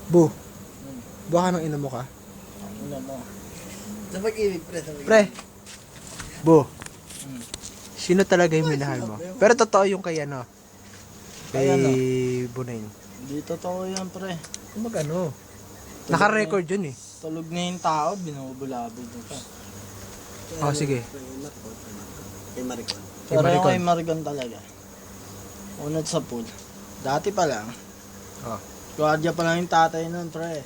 Bu, baka nang ina mo ka? Ina mo. Sa pag-ibig, pre. Sa pag-ibig. Pre, Bu, sino talaga yung minahal mo? Pero totoo yung kay ano? Kay Kay ano? Bunayn. Hindi totoo yan, pre. Kung ano? Naka-record yun eh. Tulog na yung tao, binubulabog mo pa. Oh, sige. Kay Maricon. Pero Maricon. yung kay Maricon talaga. Unat sa pool. Dati pa lang. Oh. Guardia pa lang yung tatay nun, pre.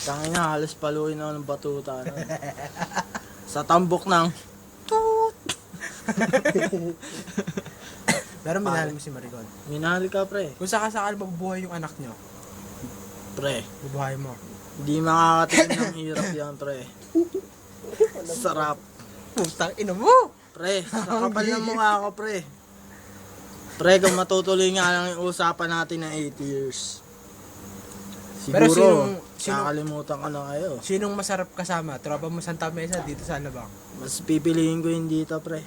Tangina, halos paluin ako ng batuta nun. Sa tambok ng toot. Pero minahal mo si Maricon. Minahal ka, pre. Kung sakasakal mabubuhay yung anak nyo, Pre, bubuhay mo. hindi makakatingin ng hirap yan, pre. Sarap. Putang ina mo! Pre, sa kapal ng mukha ko, pre. Pre, kung matutuloy nga lang yung usapan natin ng 8 years. Pero Siguro, sinong- kakalimutan ko na kayo. Sinong masarap kasama? Tropa mo Santa Mesa dito sa Alabang. Mas pipiliin ko yung dito, pre.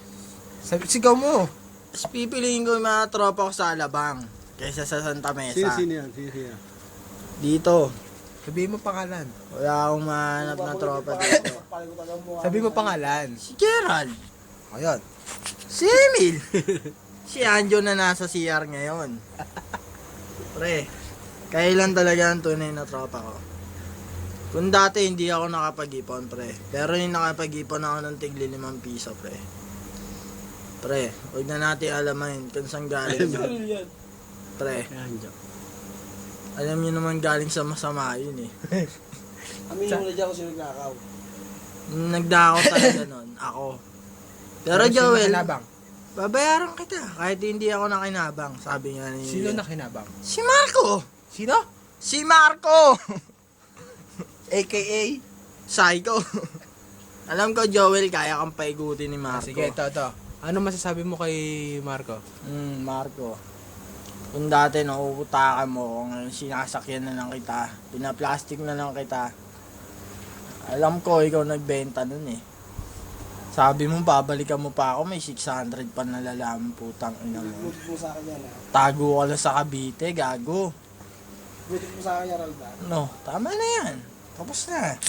Sigaw mo! Mas pipiliin ko yung mga tropa ko sa Alabang kaysa sa Santa Mesa. Sino yan? Dito, Sabihin mo pangalan. wala akong mahanap na tropa dito. Sabihin mo pangalan. Si Gerald, Ayun. si Emil, si Anjo na nasa CR ngayon. Pre, kailan talaga ang tunay na tropa ko? Kung dati hindi ako nakapag-ipon, pre. Pero yung nakapag-ipon ako ng tigli 5 piso, pre. Pre, huwag na natin alamahin kung saan galing yun. Pre, alam niyo naman galing sa masama yun eh. Amin mo na dyan kung sino nagkakaw. Nagdako talaga nun, ako. Pero sino Joel, nakinabang? babayaran kita kahit hindi ako nakinabang, sabi nga ni... Sino nakinabang? Si Marco! Sino? Si Marco! AKA? Psycho. Alam ko, Joel, kaya kang paigutin ni Marco. Sige, ito. Ano masasabi mo kay Marco? Marco. Kung dati nauutakan mo, ngayon sinasakyan na lang kita, pinaplastic na lang kita. Alam ko, ikaw nagbenta nun eh. Sabi mo, babalikan mo pa ako, may 600 pa nalalaman, putang ina mo. Butit mo sa akin yan, ha? Tago ka lang sa Cavite, gago. Butit mo sa akin yan, Ralda. No, tama na yan. Tapos na.